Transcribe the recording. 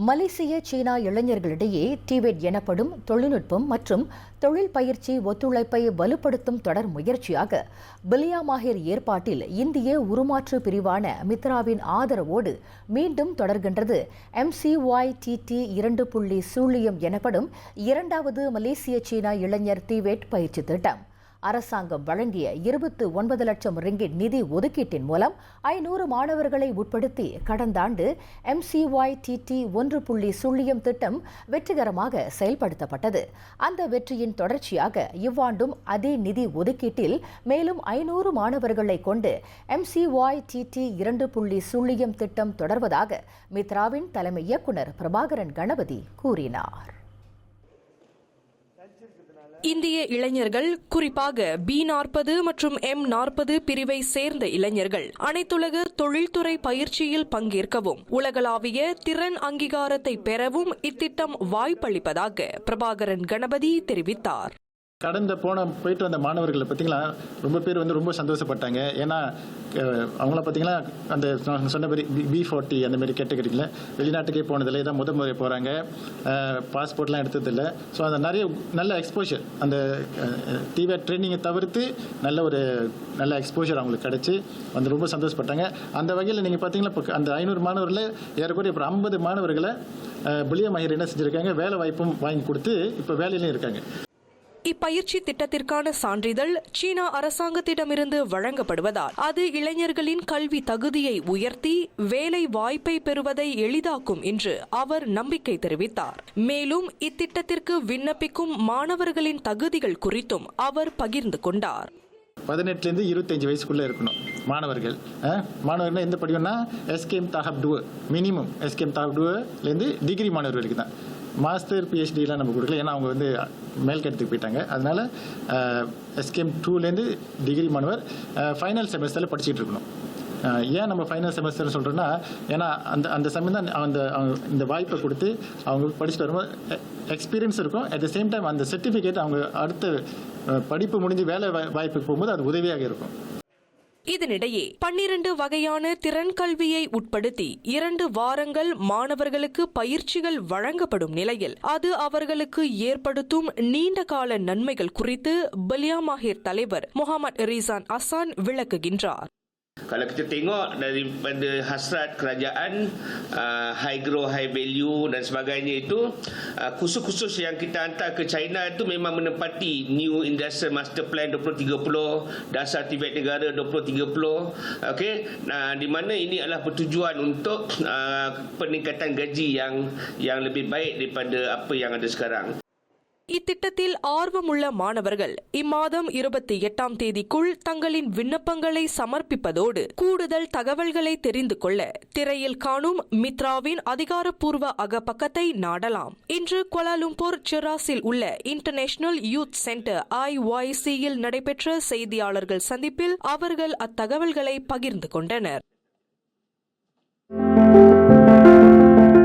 மலேசிய சீனா இளைஞர்களிடையே டிபெட் எனப்படும் தொழில்நுட்பம் மற்றும் தொழில் பயிற்சி ஒத்துழைப்பை வலுப்படுத்தும் தொடர் முயற்சியாக பிலியா மாஹிர் ஏற்பாட்டில் இந்திய உருமாற்று பிரிவான மித்ராவின் ஆதரவோடு மீண்டும் தொடர்கின்றது MCYTT 2.0 எனப்படும் இரண்டாவது மலேசிய சீனா இளைஞர் டிபெட் பயிற்சி திட்டம். அரசாங்கம் வழங்கிய 29 லட்சம் ரிங்கிட் நிதி ஒதுக்கீட்டின் மூலம் 500 மாணவர்களை உட்படுத்தி கடந்த ஆண்டு MCYTT 1.0 திட்டம் வெற்றிகரமாக செயல்படுத்தப்பட்டது. அந்த வெற்றியின் தொடர்ச்சியாக இவ்வாண்டும் அதே நிதி ஒதுக்கீட்டில் மேலும் 500 மாணவர்களை கொண்டு MCYTT 2.0 திட்டம் தொடர்வதாக மித்ராவின் தலைமை இயக்குனர் பிரபாகரன் கணபதி கூறினார். இந்திய இளைஞர்கள், குறிப்பாக B40 மற்றும் M40 பிரிவை சேர்ந்த இளைஞர்கள் அனைத்துலக தொழில்துறை பயிற்சியில் பங்கேற்கவும் உலகளாவிய திறன் அங்கீகாரத்தை பெறவும் இத்திட்டம் வாய்ப்பளிப்பதாக பிரபாகரன் கணபதி தெரிவித்தார். போயிட்டு வந்த மாணவர்களை பார்த்தீங்களா, ரொம்ப பேர் ரொம்ப சந்தோஷப்பட்டாங்க. ஏன்னா அவங்கள பார்த்தீங்கன்னா அந்த சொன்ன மாதிரி B40 அந்த மாதிரி கேட்டகரியில் வெளிநாட்டுக்கே போனதில்லை, இதான் முறை போகிறாங்க, பாஸ்போர்ட்லாம் எடுத்ததில்லை. ஸோ அந்த நல்ல எக்ஸ்போஷர், அந்த டிவேட் ட்ரைனிங்கை தவிர்த்து நல்ல எக்ஸ்போஷர் அவங்களுக்கு கிடச்சி ரொம்ப சந்தோஷப்பட்டாங்க. அந்த வகையில் நீங்கள் பார்த்தீங்கன்னா இப்போ அந்த 500 மாணவர்களில் ஏறக்குறைய இப்போ 50 மாணவர்களை பிலியா மாஹிர் என்ன செஞ்சுருக்காங்க, வேலை வாய்ப்பும் வாங்கி கொடுத்து இப்போ வேலையிலையும் இருக்காங்க. இப்பயிற்சி திட்டத்திற்கான சான்றிதழ் சீனா அரசாங்கத்திடமிருந்து வழங்கப்படுவதால் அது இளைஞர்களின் கல்வி தகுதியை உயர்த்தி வேலை வாய்ப்பை பெறுவதை எளிதாக்கும் என்று அவர் நம்பிக்கை தெரிவித்தார். மேலும் இத்திட்டத்திற்கு விண்ணப்பிக்கும் மாணவர்களின் தகுதிகள் குறித்தும் அவர் பகிர்ந்து கொண்டார். 18 25 வயசுக்குள்ள இருக்கணும் மாணவர்கள். மாணவர்கள் எந்த படிக்கணும்னா எஸ்கேம் தாஹப் டூ மினிமம் எஸ்கேம் தாஹப் டூலேருந்து டிகிரி மாணவர்களுக்கு தான். மாஸ்டர் PhDலாம் நம்ம கொடுக்கல, ஏன்னா அவங்க மேல்கட்டத்துக்கு போயிட்டாங்க. அதனால எஸ்கேம் 2லேருந்து டிகிரி மாணவர் ஃபைனல் செமஸ்டரில் படிச்சுட்டு இருக்கணும். ஏன் நம்ம ஃபைனல் செமஸ்டர் சொல்கிறோன்னா, ஏன்னா அந்த சமயம் தான் இந்த வாய்ப்பை கொடுத்து அவங்க படிச்சுட்டு வரும்போது எக்ஸ்பீரியன்ஸ் இருக்கும். அட் த சேம் டைம் அந்த சர்டிஃபிகேட் அவங்க அடுத்த படிப்பு முடிஞ்சு வேலை வாய்ப்புக்கு போகும்போது அது உதவியாக இருக்கும். இதனிடையே 12 வகையான திறன் கல்வியை உட்படுத்தி 2 வாரங்கள் மாணவர்களுக்கு பயிற்சிகள் வழங்கப்படும் நிலையில் அது அவர்களுக்கு ஏற்படுத்தும் நீண்டகால நன்மைகள் குறித்து பிலியா மாஹிர் தலைவர் Mohammed Rizan Azan விளக்குகின்றார். Kalau kita tengok daripada hasrat kerajaan, high growth, high value dan sebagainya itu, khusus-khusus yang kita hantar ke China itu memang menepati New Industrial Master Plan 2030, Dasar Tibet Negara 2030, okey. Nah, di mana ini adalah bertujuan untuk peningkatan gaji yang lebih baik daripada apa yang ada sekarang. இத்திட்டத்தில் ஆர்வமுள்ள மாணவர்கள் இம்மாதம் 28ஆம் தேதிக்குள் தங்களின் விண்ணப்பங்களை சமர்ப்பிப்பதோடு கூடுதல் தகவல்களை தெரிந்து கொள்ள திரையில் காணும் மித்ராவின் அதிகாரப்பூர்வ அகப்பக்கத்தை நாடலாம். இன்று கோலாலும்பூர் சிராஸில் உள்ள இன்டர்நேஷனல் யூத் சென்டர் IYC-யில் நடைபெற்ற செய்தியாளர்கள் சந்திப்பில் அவர்கள் அத்தகவல்களை பகிர்ந்து கொண்டனர்.